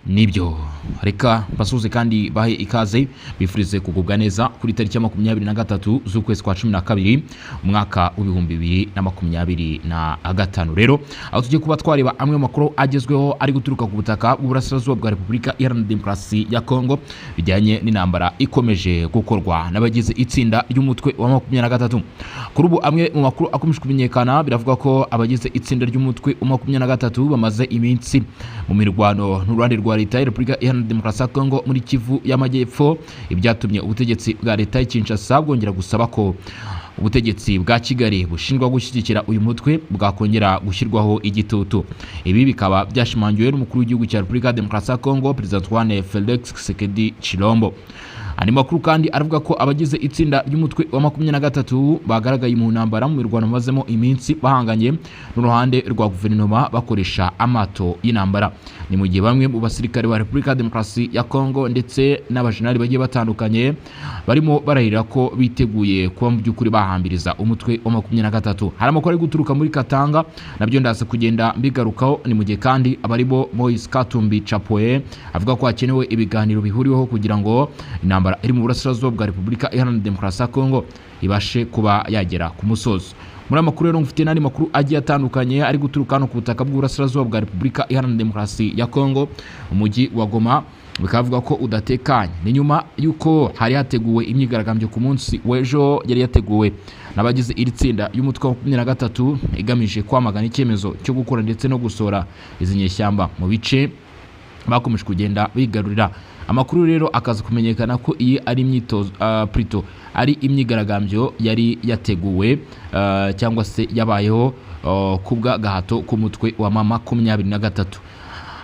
nibyo reka basuze kandi bahe ikaze bifurize kugubwa neza kuri tariki ya 23 z'ukwezi kwa 12 umwaka w'2025 rero aho tujye kuba twareba amwe makuru agezweho ari guturuka ku butaka bw'Uburasirazuba bwa Repubulika Iharanira Demokarasi ya Kongo bijyanye n'intambara ikomeje gukorwa n'abagize itsinda ry'umutwe wa 23. Kuri ubu amwe mu makuru akomeje kumenyekana biravuga ko abagize itsinda ry'umutwe wa 23 bamaze iminsi mu mirwano n'uruhande rwa leta ya Repubulika Iharanira Demokarasi ya Kongo muri Kivu y'Amajyepfo, ibyatumye ubutegetsi bwa leta y'Kinshasa bwongera gusaba ko ubutegetsi bwa Kigali bushinjwa gushyigikira uyu mutwe bwakongera gushyirwaho igitutu. Ibi bikaba byashimangiwe n'umukuru w'igihugu cya Repubulika ya Demokarasi ya Kongo, Perezida Antoine Felix Tshisekedi Tshilombo. Andi makuru kandi aravuga ko abagize itsinda ry'umutwe wa 23 bagaragaye mu ntambara mu mirwano mazemo iminsi bahanganye n'uruhande rwa guverinoma bakoresha amato y'intambara. Ni mu gihe bamwe mu basirikare ba Repubulika ya Demokarasi ya Kongo ndetse n'abajenerali bagiye batandukanye barimo barahirira ko biteguye kuba mu by'ukuri bahambiriza umutwe wa 23. Hari amakuru ari guturuka muri Katanga nabyo ndaza kugenda mbigarukaho. Ni mu gihe kandi abarimo Moise Katumbi Chapoe avuga ko hakenewe ibiganiro bihuriweho kugira ngo intambara iri mu Burasirazuba bwa Repubulika Iharanira Demokarasi ya Kongo ibashe kuba yagera ku musozo. Muri amakuru rero mfite n'andi makuru agiye atandukanye ari guturuka no ku butaka bw'Uburasirazuba bwa Repubulika Iharanira Demokarasi ya Kongo. Umujyi wa Goma bikavuga ko udatekanye ni nyuma yuko hari hateguwe imyigaragambyo ku munsi w'ejo yari yateguwe n'abagize iri tsinda y'umutwe wa 23 igamije kwamagana icyemezo cyo gukora ndetse no gusora izi nyeshyamba mu bice bakomeje kugenda bigarurira. Amakuru rero akaza kumenyekana ko iyi ari imyitozo plutôt ari imyigaragambyo yari yateguwe cyangwa se yabayeho kubwa gahato ku mutwe wa 23.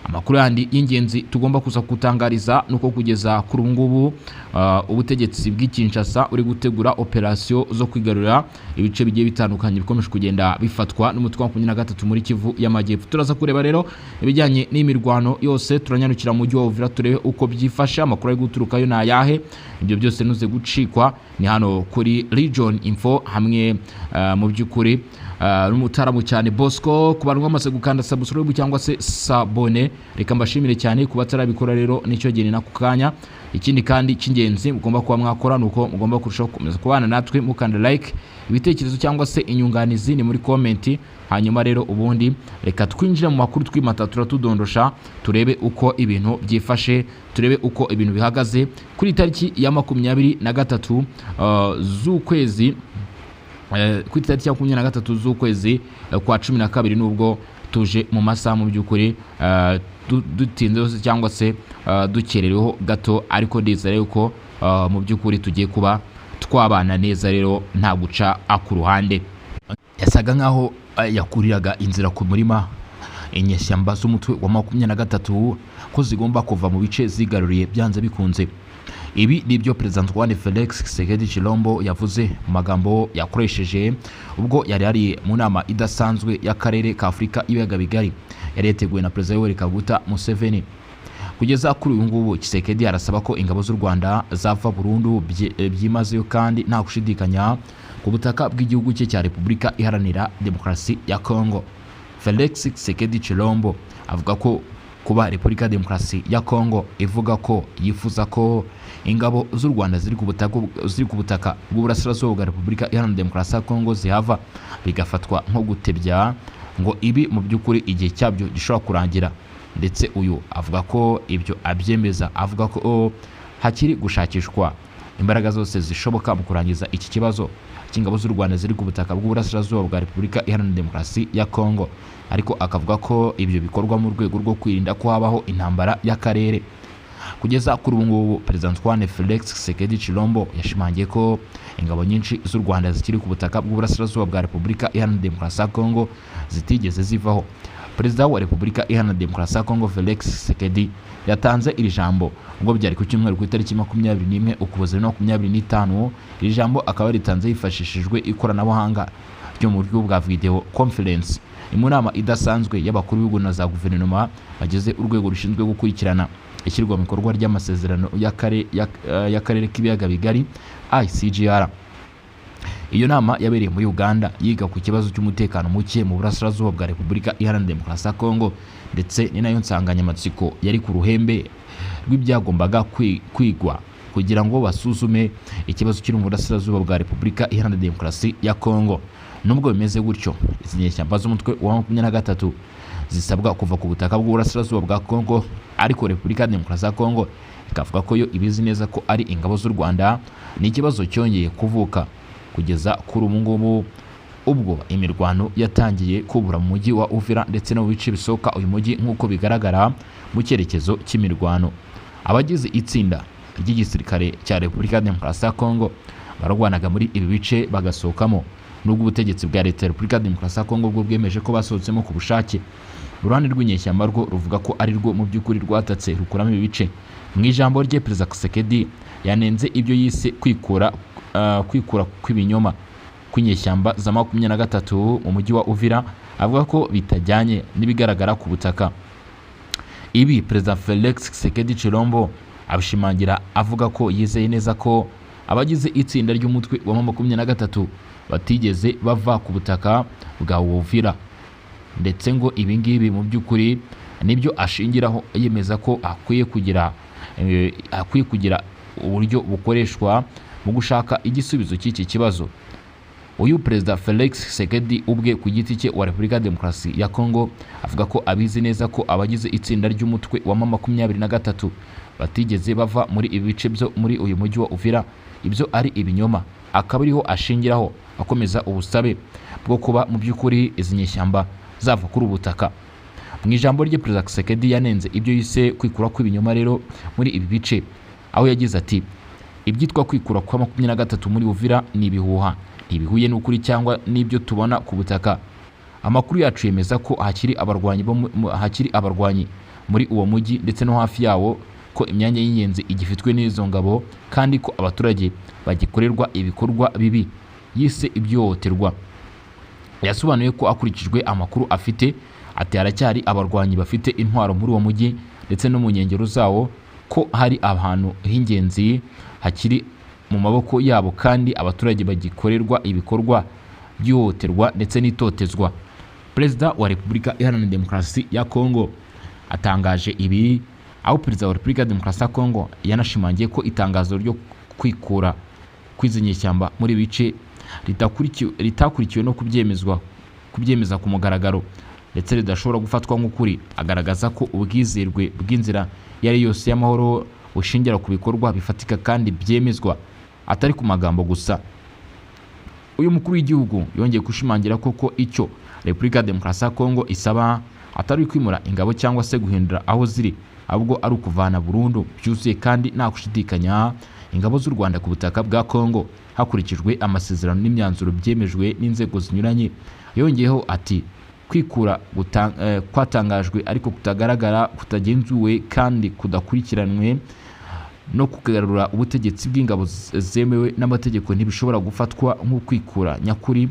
Amakuru yandi y'ingenzi tugomba kuza kutangariza nuko kugeza kuri ngubu ubutegetsi bw'Kinshasa uri gutegura operation zo kwigarurira ibice bigiye bitandukanye bikomeje kugenda bifatwa n'umutwe wa 23 muri Kivu y'Amajyepfo. Turaza kureba rero ibijyanye n'imirwano yose, turanyarukira mu mujyi wa Uvira turebe uko byifasha. Amakuru ari guturuka yo nayahe, ibyo byose nuze gucikwa ni hano kuri Region Info hamwe mu by'ukuri n'umutaramu cyane Bosco. Ku bantu bamaze gukanda subscribe cyangwa se sabone reka mbashimire cyane kuba tarabikora rero nicyo gene na kukanya. Ikindi kandi cy'ingenzi mugomba kuba mwakora nuko mugomba kurushaho gukomeza kubana natwe mukanda like, ibitekerezo cyangwa se inyunganizi ni muri comment. Hanyuma rero ubundi reka twinjire mu makuru twimata turatudondosha turebe uko ibintu byifashe, turebe uko ibintu bihagaze kuri tariki ya 23 z'ukwezi ku itariki ya 23 z'ukwezi kwa 12 nubwo tuje mu masaha mu by'ukuri dutinze cyangwa se dukerereho gato, ariko ndizera yuko mu by'ukuri tugiye kuba twabana neza rero nta guca akuruhande. Yasaga nkaho yakuriraga inzira ku murima inyeshyamba z'umutwe wa 23 ko zigomba kuva mu bice zigaruriye byanze bikunze. Ibi nibyo Perezida Antoine Felix Tshisekedi Tshilombo yavuze mu magambo yakoresheje ubwo yari ari mu nama idasanzwe y'akarere ka Afurika y'ibiyaga bigari yari yateguwe na Perezida Yoweri Kaguta Museveni. Kugeza kuri uyu ngubu Tshisekedi arasaba ko ingabo z'u Rwanda zava burundu byimazeyo kandi nta gushidikanya ku butaka bw'igihugu cye cya Repubulika Iharanira Demokarasi ya Kongo. Felix Tshisekedi Tshilombo avuga ko kuba Repubulika Demokarasi ya Kongo ivuga ko yifuza ko ingabo z'u Rwanda ziri ku butaka bw'Uburasirazuba bwa Repubulika Iharanira Demokarasi ya Kongo zihava bigafatwa nko gutebya ngo ibi mu by'ukuri igihe cyabyo gishobora kurangira. Ndetse uyu avuga ko ibyo abyemeza, avuga ko hakiri gushakishwa imbaraga zose zishoboka mu kurangiza iki kibazo cy'ingabo z'u Rwanda ziri ku butaka bw'Uburasirazuba bwa Repubulika Iharanira Demokarasi ya Kongo, ariko akavuga ko ibyo bikorwa mu rwego rwo kwirinda ko habaho intambara y'akarere. Kugeza kuri ubu ngubu Perezida Antoine Felix Tshisekedi Tshilombo yashimangiye ko ingabo nyinshi z'u Rwanda zikiri ku butaka bw'Uburasirazuba bwa Repubulika Iharanira Demokarasi ya Kongo zitigeze zivaho. Perezida wa Repubulika Iharanira Demokarasi ya Kongo Felix Tshisekedi yatanze iri jambo ubwo byari ku cyumweru ku itariki 21 Ukuboza 2025. Iri jambo akaba ritanze hifashishijwe ikoranabuhanga ryo mu buryo bwa video conference mu nama idasanzwe y'abakuru b'ibihugu na za guverinoma bageze urwego rushinzwe gukurikirana ishyirwa mu bikorwa ry'amasezerano y'akarere k'ibiyaga bigari ICGR. Iyo nama yabereye muri Uganda yiga ku kibazo cy'umutekano muke mu burasirazuba bwa Repubulika Iharanira Demokarasi ya Kongo, ndetse ni nayo nsanganyamatsiko yari ku ruhembe rw'ibyagombaga kwigwa kugira ngo basuzume ikibazo kiri mu burasirazuba bwa Repubulika Iharanira Demokarasi ya Kongo. Nubwo bimeze gutyo, izi nyeshyamba z'umutwe wa 23 zisabwa kuva ku butaka bw'uburasirazuba bwa Kongo, ariko Repubulika ya Demokarasi ya Kongo ikavuga ko yo ibizi neza ko ari ingabo z'u Rwanda. Ni ikibazo cyongeye kuvuka kugeza kuri ubu ngubu, ubwo imirwano yatangiye kubura mu mujyi wa Uvira ndetse no mu bice bisohoka uyu mujyi nk'uko bigaragara mu cyerekezo cy'imirwano. Abagize itsinda ry'igisirikare cya Repubulika ya Demokarasi ya Kongo barwanaga muri ibi bice bagasohokamo, nubwo ubutegetsi bwa leta ya Repubulika ya Demokarasi ya Kongo bwo bwemeje ko basohotsemo ku bushake. Uruhande rw'inyeshyamba rwo ruvuga ko ari rwo mu by'ukuri rwatatse rukuramo ibi bice. Mu ijambo rye, Perezida Tshisekedi yanenze ibyo yise kwikura kw'ibinyoma kw'inyeshyamba za 23 mu mujyi wa Uvira, avuga ko bitajyanye n'ibigaragara ku butaka. Ibi Perezida Felix Tshisekedi Chilombo abishimangira avuga ko yizeye neza ko abagize itsinda ry'umutwe wa 23 batigeze bava ku butaka bwa Uvira, ndetse ngo ibingibi mu by'ukuri nibyo ashingiraho yemeza ko akwiye kugira uburyo bukoreshwa mu gushaka igisubizo cy'iki kibazo. Uyu Perezida Felix Tshisekedi ubwe ku giti cye wa Repubulika ya Demokarasi ya Kongo avuga ko abizi neza ko abagize itsinda ry'umutwe wa 23 batigeze bava muri ibi bice byo muri uyu mujyi wa Uvira. Ibyo ari ibinyoma, akaba ariho ashingiraho akomeza ubusabe bwo kuba mu by'ukuri izi nyeshyamba zava kuri ubutaka. Mu ijambo rye, Perezida Tshisekedi yanenze ibyo yise kwikura kw'ibinyoma rero muri ibi bice, aho yagize ati ibyitwa kwikura kwa 23 muri Uvira ni ibihuha, ntibihuye n'ukuri cyangwa n'ibyo tubona ku butaka. Amakuru yacu yemeza ko hakiri abarwanyi muri uwo mujyi ndetse no hafi yawo, ko imyanya y'ingenzi igifitwe n'izo ngabo, kandi ko abaturage bagikorerwa ibikorwa bibi yise ibyohoterwa. Yasobanuye ko akurikijwe amakuru afite, ati haracyari abarwanyi bafite intwaro muri uwo mujyi ndetse no mu nkengero zawo, ko hari ahantu h'ingenzi hakiri mu maboko yabo, kandi abaturage bagikorerwa ibikorwa by'ihohoterwa ndetse n'itotezwa. Perezida wa Repubulika Iharanira Demokarasi ya Kongo atangaje ibi, aho Perezida wa Repubulika ya Demokarasi ya Kongo yanashimangiye ko itangazo ryo kwikura kw'izi nyeshyamba muri bice ritakurikiwe no kubyemeza ku mugaragaro, ndetse ridashobora gufatwa nk'ukuri. Agaragaza ko ubwizerwe bw'inzira yari yose y'amahoro bushingira ku bikorwa bifatika kandi byemezwa, atari ku magambo gusa. Uyu mukuru w'igihugu yongeye gushimangira ko icyo Repubulika ya Demokarasi ya Kongo isaba atari kwimura ingabo cyangwa se guhindura aho ziri, ahubwo ari ukuvana burundu byuzuye kandi nta gushidikanya ingabo z'u Rwanda ku butaka bwa Kongo hakurikijwe amasezerano n'imyanzuro byemejwe n'inzego zinyuranye. Yongeyeho ati kwikura kwatangajwe ariko kutagaragara, kutagenzuwe kandi kudakurikiranwe no kugarura ubutegetsi bw'ingabo zemewe n'amategeko ntibishobora gufatwa nk'ukwikura nyakuri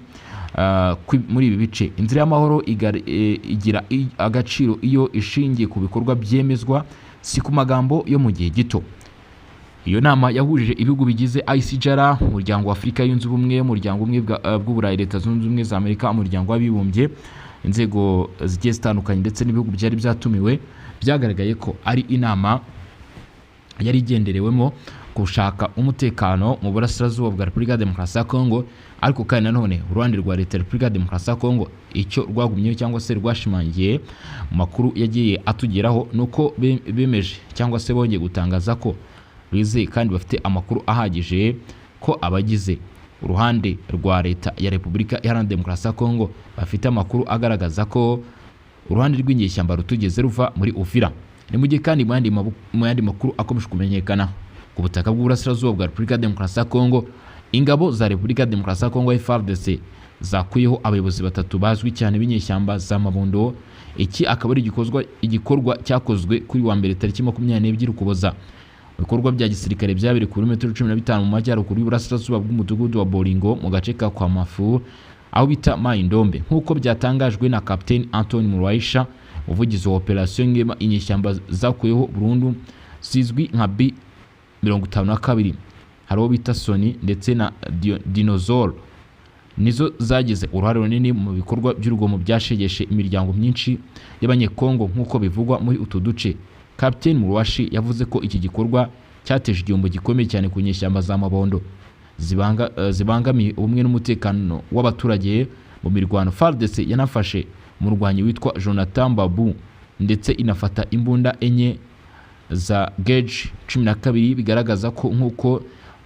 muri ibi bice. Inzira y'amahoro igira agaciro iyo ishingiye ku bikorwa byemezwa, si ku magambo yo mu gihe gito. Iyo nama yahujije ibihugu bigize ICGR, umuryango wa Afurika yunze ubumwe, umuryango umwe bw'Uburayi, Leta Zunze Ubumwe za Amerika, umuryango w'abibumbye, inzego zigiye zitandukanye ndetse n'ibihugu byari byatumiwe. Byagaragaye ko ari inama yari igenderewemo gushaka umutekano mu burasirazuba bwa Repubulika ya Demokarasi ya Kongo, ariko kandi nanone uruhande rwa Leta ya Repubulika ya Demokarasi ya Kongo icyo rwagumyeho cyangwa se rwashimangiye mu makuru yagiye atugeraho, nuko bemeje cyangwa se bongeye gutangaza ko bizeye kandi bafite amakuru ahagije ko abagize uruhande rwa Leta ya Repubulika Iharanira Demokarasi ya Kongo bafite amakuru agaragaza ko uruhande rw'inyeshyamba rutugeze ruva muri Uvira. Ni mu gihe kandi mu yandi makuru akomeje kumenyekana ku butaka bw'uburasirazuba bwa Repubulika ya Demokarasi ya Kongo, ingabo za Repubulika ya Demokarasi ya Kongo FARDC zakuyeho abayobozi batatu bazwi cyane b'inyeshyamba za Mabondo. Iki akaba ari igikorwa cyakozwe kuri wa mbere tariki 22 Ukuboza. Ibikorwa bya gisirikare byabereye ku birometero 15 mu majyaruguru y'uburasirazuba bw'umudugudu wa Bolingo mu gace ka Kwa Mafu, aho bita Maindombe, nk'uko byatangajwe na Captain Anthony Muraisha, umuvugizi wa operation ngema inyeshyamba zakuyeho burundu zizwi nka B52. Hariho bita Sony ndetse na Dinosaur nizo zagize uruhare runini mu bikorwa by'urugomo byashegeshe imiryango myinshi y'abanyekongo nk'uko bivugwa muri utu duce. Captain Muruwashi yavuze ko iki gikorwa cyateje igihombo gikomeye cyane ku nyeshyamba za Mabondo zibangamiye ubumwe n'umutekano w'abaturage mu mirwano. FARDC yanafashe umurwanyi witwa Jonathan Babu ndetse inafata imbunda enye za gauge 12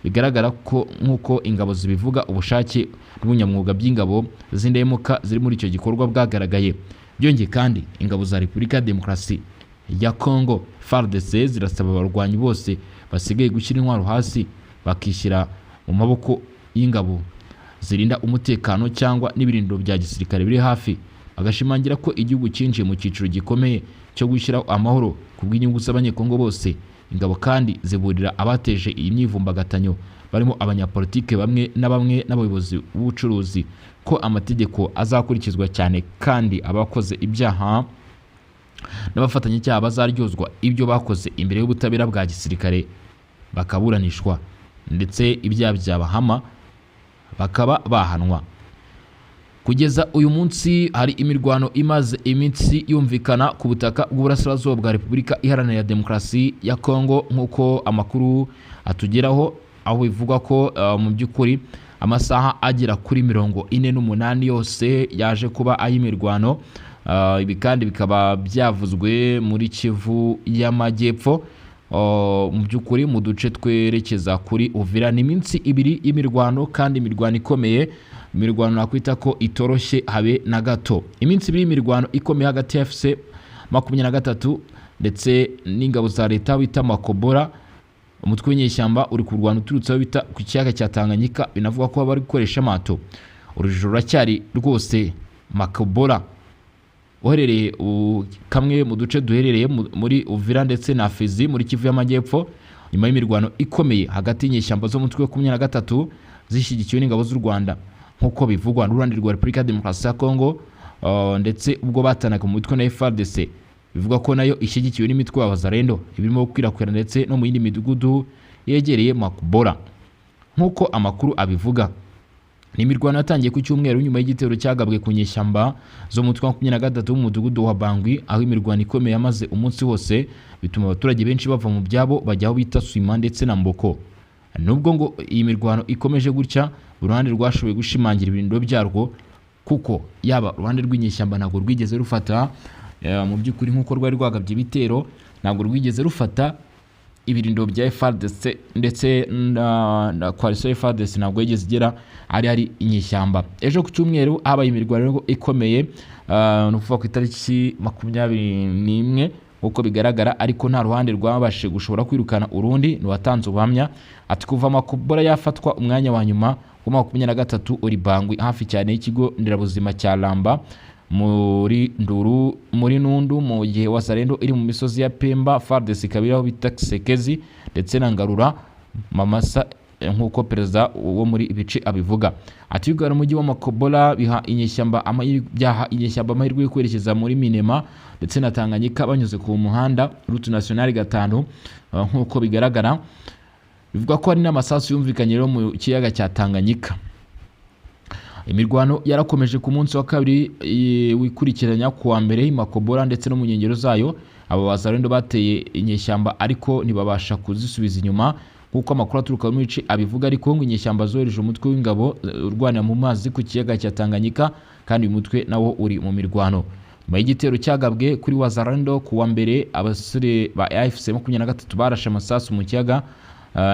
bigaragara ko nk'uko ingabo zibivuga ubushake n'ubunyamwuga by'ingabo z'indemuka ziri muri icyo gikorwa bwagaragaye. Byongeye kandi ingabo za Repubulika ya Demokarasi ya Congo FARDC zirasaba abarwanyi bose basigaye gushyira intwaro hasi bakishyira mu maboko y'ingabo zirinda umutekano cyangwa n'ibirindiro bya gisirikare biri hafi. Agashimangira ko igihugu cyinjiye mu cyiciro gikomeye cyo gushyiraho amahoro ku bw'inyungu z'abanyekongo bose. Ingabo kandi ziburira abateje iyi myivumbagatanyo barimo abanyapolitike bamwe n'abayobozi b'ubucuruzi ko amategeko azakurikizwa cyane kandi abakoze ibyaha n'abafatanyacyaha bazaryozwa ibyo bakoze imbere y'ubutabera bwa gisirikare bakaburanishwa ndetse ibyaha byabahama bakaba bahanwa. Kugeza uyu munsi hari imirwano imaze iminsi yumvikana ku butaka bw'uburasirazuba bwa Repubulika Iharanira Demokarasi ya Congo nk'uko amakuru atugeraho, aho bivugwa ko mu by'ukuri amasaha agera kuri 48 yose yaje kuba ay'imirwano. Ibi kandi bikaba byavuzwe muri Kivu y'Amajyepfo mu by'ukuri mu duce twerekeza kuri Uvira. Ni iminsi ibiri y'imirwano kandi imirwano ikomeye, imirwano nakwita ko itoroshye habe na gato. Iminsi ibiri y'imirwano ikomeye hagati ya FC 23 ndetse n'ingabo za leta bita Makobora. Umutwe w'inyeshyamba uri kurwana uturutse bita ku kiyaga cya Tanganyika, binavuga ko bari gukoresha amato. Urujijo ruracyari rwose. Makobora uherereye kamwe mu duce duherereye muri Uvira ndetse na Fizi muri Kivu y'Amajyepfo, nyuma y'imirwano ikomeye hagati y'inyeshyamba zo mutwe wa 23 zishyigikiwe n'ingabo z'u Rwanda nk'uko bivugwa n'urundi rwa Repubulika ya Demokarasi ya Congo, ndetse ubwo batanaga mu mitwe na FARDC bivuga ko nayo ishyigikiwe n'imitwe y'abazarendo ibirimo gukwirakwira ndetse no mu yindi midugudu yegereye Makobora. Nk'uko amakuru abivuga, ni imirwano yatangiye ku cyumweru nyuma y'igitero cyagabwe ku nyeshyamba zo mutwe wa 23 mu mudugudu wa Bangwi, aho imirwano ikomeye yamaze umunsi wose bituma abaturage benshi bava mu byabo bajyaho bita Swima ndetse na Mboko. Nubwo ngo iyi mirwano ikomeje gutya, uruhande rwashoboye gushimangira ibirindiro byarwo kuko yaba uruhande rw'inyeshyamba ntabwo rwigeze rufata mu by'ukuri nk'uko rwari rwagabye ibitero, ntabwo rwigeze rufata ibirindiro bya FARDC ndetse na coalition FARDC ntabwo yigeze igera ari inyeshyamba. Ejo ku cyumweru habaye imirwano ikomeye no kuva ku itariki 21 uko bigaragara, ariko nta ruhande rwabashije gushobora kwirukana urundi. N'uwatanze ubuhamya ati kuva Makobora yafatwa umwanya wa nyuma ku 23 uri Bangwi hafi cyane y'ikigo nderabuzima cya Lamba muri Nundu, mu gihe Wazalendo iri mu misozi ya Pemba, FARDC kabiraho bita Kisekezi ndetse na Ngarura Mamasa nk'uko perezida wo muri ibice abivuga. Ati bigara umujyi wa Makobora biha inyeshyamba amahirwe yo kwerekeza muri Minema ndetse na Tanganyika banyuze ku muhanda route nationale 5 nk'uko bigaragara. Bivuga ko hari n'amasasu yumvikanye mu kiyaga cya Tanganyika. Imirwano yarakomeje ku munsi wa kabiri wikurikiranya kuwa mbere i Makobora ndetse no mu nkengero zayo. Aba bazarendo bateye inyeshyamba ariko ntibabasha kuzisubiza inyuma kuko amakuru aturuka mu bice abivuga, ariko ngo inyeshyamba zohereje umutwe w'ingabo urwanira mu mazi ku kiyaga cya Tanganyika kandi uyu mutwe nawo uri mu mirwano. Nyuma y'igitero cyagabwe kuri Wazalendo kuwa mbere, abasore ba AFC 23 barashe amasasu mu kiyaga.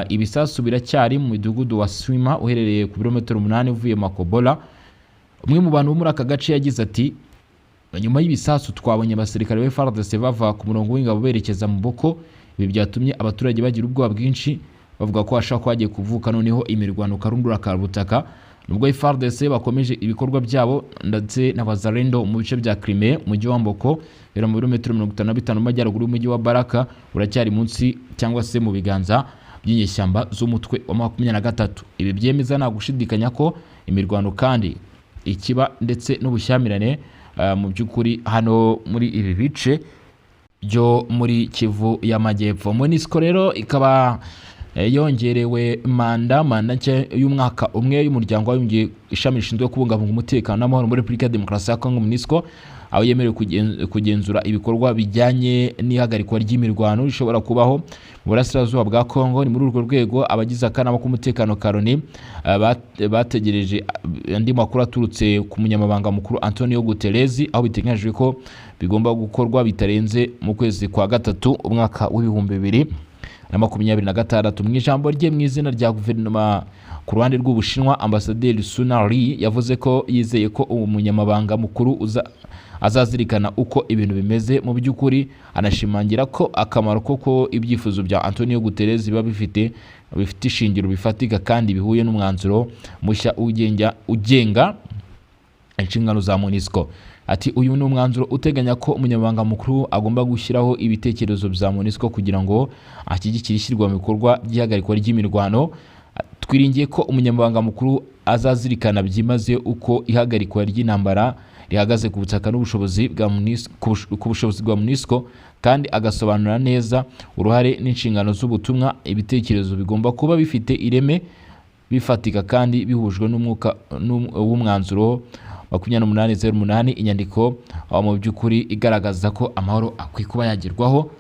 Ibisasu biracyari mu midugudu wa Swima uherereye ku birometero 8 uvuye Makobora. Umwe mu bantu bo muri aka gace yagize ati nyuma y'ibisasu twabonye abasirikare ba FARDC bava ku murongo w'ingabo berekeza mu Boko. Ibi byatumye abaturage bagira ubwoba bwinshi bavuga ko hashaka kwagiye kuvuka noneho imirwano karundura karubutaka. Nubwo FARDC bakomeje ibikorwa byabo ndetse n'abazarendo mu bice bya Crimea mu mujyi wa Mboko bera mu birometero 55 majyaruguru y'umujyi wa Baraka, uracyari munsi cyangwa se mu biganza by'inyeshyamba z'umutwe wa 23. Ibi byemeza nta gushidikanya ko imirwano kandi ikiba ndetse n'ubushyamirane mu by'ukuri hano muri ibi bice byo muri Kivu y'Amajyepfo. MONUSCO rero ikaba yongerewe manda nshya y'umwaka umwe y'umuryango w'abibumbye ishami rishinzwe kubungabunga umutekano n'amahoro muri Repubulika ya Demokarasi ya Kongo MONUSCO, aho yemerewe kugenzura ibikorwa bijyanye n'ihagarikwa ry'imirwano rishobora kubaho mu burasirazuba bwa Kongo. Ni muri urwo rwego abagize akanama k'umutekano ka Loni bategereje andi makuru aturutse ku munyamabanga mukuru Antonio Guterres, aho biteganyijwe ko bigomba gukorwa bitarenze mu kwezi kwa gatatu umwaka w'ibihumbi 2026. Mu ijambo rye mu izina rya guverinoma ku ruhande rw'Ubushinwa, Ambasaderi Suna Lee yavuze ko yizeye ko umunyamabanga mukuru azazirikana uko ibintu bimeze mu by'ukuri, anashimangira ko akamaro koko ibyifuzo bya Antonio Guterres biba bifite ishingiro bifatika kandi bihuye n'umwanzuro mushya ugenga inshingano za MONUSCO. Ati uyu ni umwanzuro uteganya ko umunyamabanga mukuru agomba gushyiraho ibitekerezo bya MONUSCO kugira ngo ashyigikire ishyirwa mu bikorwa by'ihagarikwa ry'imirwano. Twiringiye ko umunyamabanga mukuru azazirikana byimaze uko ihagarikwa ry'intambara rihagaze ku butaka n'ubushobozi bwa MONUSCO, kandi agasobanura neza uruhare n'inshingano z'ubutumwa. Ibitekerezo bigomba kuba bifite ireme, bifatika kandi bihujwe n'umwuka w'umwanzuro 2808, inyandiko mu by'ukuri igaragaza ko amahoro akwiye kuba yagerwaho.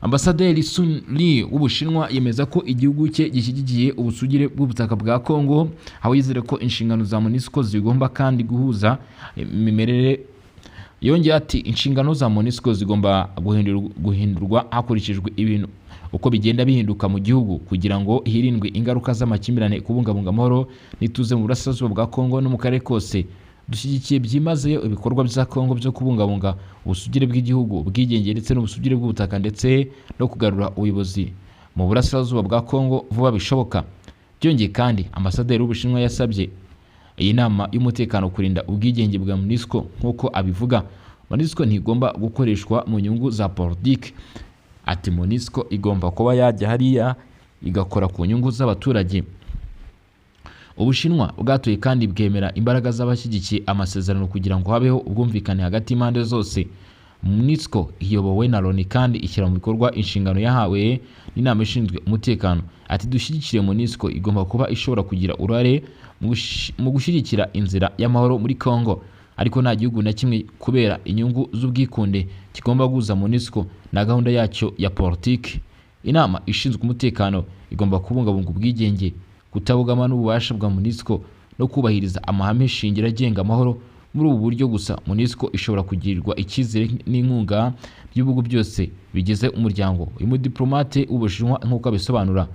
Ambasaderi Sun Li w'Ubushinwa yemeza ko igihugu cye gishyigikiye ubusugire bw'ubutaka bwa Kongo, aho yizera ko inshingano za MONUSCO zigomba kandi guhuza imimerere. Yongeye ati inshingano za MONUSCO zigomba guhindurwa hakurikijwe ibintu uko bigenda bihinduka mu gihugu kugira ngo hirindwe ingaruka z'amakimbirane, kubungabunga amahoro n'ituze mu burasirazuba bwa Kongo no mu karere kose. Dushyigikiye byimazeyo ibikorwa bya Kongo byo kubungabunga ubusugire bw'igihugu, ubwigenge ndetse n'ubusugire bw'ubutaka, ndetse no kugarura ubuyobozi mu burasirazuba bwa Kongo vuba bishoboka. Byongeye kandi Ambasaderi w'Ubushinwa yasabye iyi nama y'umutekano kurinda ubwigenge bwa MONUSCO nk'uko abivuga. MONUSCO ntigomba gukoreshwa mu nyungu za politiki. Ati MONUSCO igomba kuba yajya hariya igakora ku nyungu z'abaturage. Ubushinwa bwatoye kandi bwemera imbaraga z'abashyigikiye amasezerano kugira ngo habeho ubwumvikane hagati y'impande zose. MONUSCO iyobowe na Loni kandi ishyira mu bikorwa inshingano yahawe n'inama ishinzwe umutekano. Ati dushyigikire MONUSCO igomba kuba ishobora kugira uruhare mu gushyigikira inzira y'amahoro muri Kongo, ariko nta gihugu na kimwe kubera inyungu z'ubwikunde kigomba guza MONUSCO na gahunda yacyo ya politiki. Inama ishinzwe umutekano igomba kubungabunga ubwigenge, kutabugama n'ububasha bwa MONUSCO no kubahiriza amahame shingiro agenga amahoro. Muri ubu buryo gusa MONUSCO ishobora kugirirwa icyizere n'inkunga by'ibihugu byose bigize umuryango. Uyu mudiplomate w'Ubushinwa nk'uko abisobanura,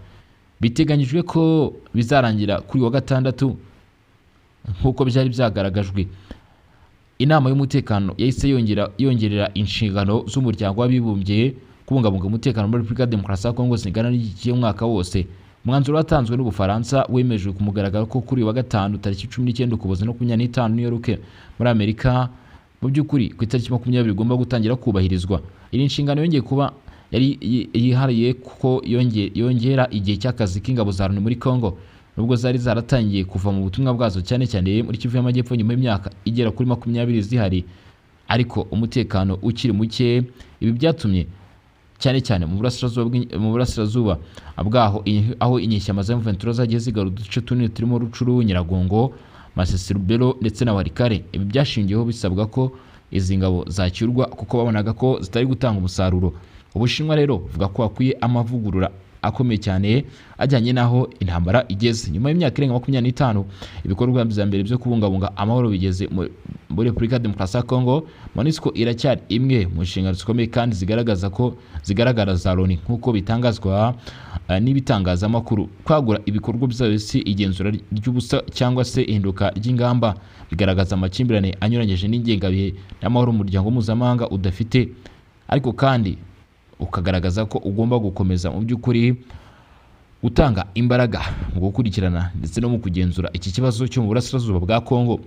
biteganyijwe ko bizarangira kuri wa gatandatu nk'uko byari byagaragajwe. Inama y'umutekano yahise yongerera inshingano z'umuryango w'abibumbye kubungabunga umutekano muri Repubulika ya Demokarasi ya Kongo zingana n'igihe umwaka wose. Umwanzuro watanzwe n'Ubufaransa wemejwe ku mugaragaro ko kuri wa gatanu tariki 19 Ukuboza no 25 New York muri Amerika, mu by'ukuri ku itariki 20 igomba gutangira kubahirizwa. Iri nshingano yongeye kuba yari yihariye kuko yongera igihe cy'akazi k'ingabo za Loni muri Kongo, nubwo zari zaratangiye kuva mu butumwa bwazo cyane cyane muri Kivu y'Amajyepfo nyuma y'imyaka igera kuri 20 zihari, ariko umutekano ukiri muke. Ibi byatumye cyane mu burasirazuba bwaho aho inyeshyamba za M23 zagiye zigarura uduce tunini turimo Rucuru, Nyiragongo, Masisi, Rubero ndetse na Warikare. Ibi byashingiyeho bisabwa ko izi ngabo zacyurwa kuko babonaga ko zitari gutanga umusaruro. Ubushinwa rero vuga ko akwiye amavugurura akomeye cyane ajyanye naho intambara igeze. Nyuma y'imyaka irenga 25 ibikorwa bya mbere byo kubungabunga amahoro bigeze muri Repubulika ya Demokarasi ya Kongo, MONUSCO iracyari imwe mu nshingano zikomeye kandi zigaragara za Loni nk'uko bitangazwa n'ibitangazamakuru. Kwagura ibikorwa byayo si igenzura ry'ubusa cyangwa se ihinduka ry'ingamba, bigaragaza amakimbirane anyuranyije n'ingengabihe y'amahoro umuryango mpuzamahanga udafite, ariko kandi ukagaragaza ko ugomba gukomeza mu by'ukuri gutanga imbaraga mu gukurikirana ndetse no mu kugenzura iki kibazo cyo mu burasirazuba bwa Kongo.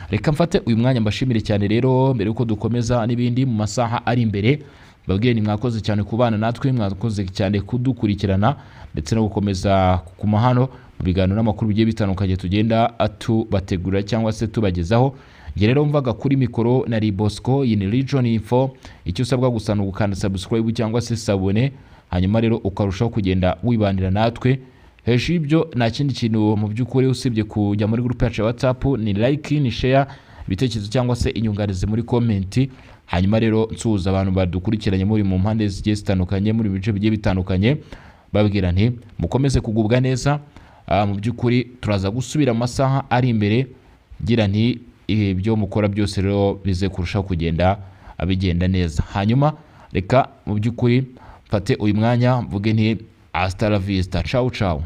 Reka mfate uyu mwanya mbashimire cyane rero mbere yuko dukomeza n'ibindi mu masaha ari imbere. Babwiye ni mwakoze cyane kubana natwe, mwakoze cyane kudukurikirana ndetse no gukomeza kuguma hano mu biganiro n'amakuru bigiye bitandukanye tugenda tubategura cyangwa se tubagezaho. Nge rero mvaga kuri mikoro na Bosco, iyi ni Region Info. Icyo usabwa gusa no gukanda subscribe cyangwa se sabone hanyuma rero ukarushaho kugenda wibanira natwe. Hejuru y'ibyo nta kindi kintu mu by'ukuri usibye kujya muri groupe yacu ya WhatsApp, ni like, ni share ibitekerezo cyangwa se inyunganizi muri comment. Hanyuma rero nsuhuza abantu badukurikiranye muri mu mpande zigiye zitandukanye, muri bice bigiye bitandukanye, babwira nti mukomeze kugubwa neza. Mu by'ukuri turaza gusubira amasaha ari imbere, gira nti ibyo mukora byose rero bize kurushaho kugenda abigenda neza. Hanyuma reka mu by'ukuri mfate uyu mwanya mvuge nti hasta la vista, ciao ciao.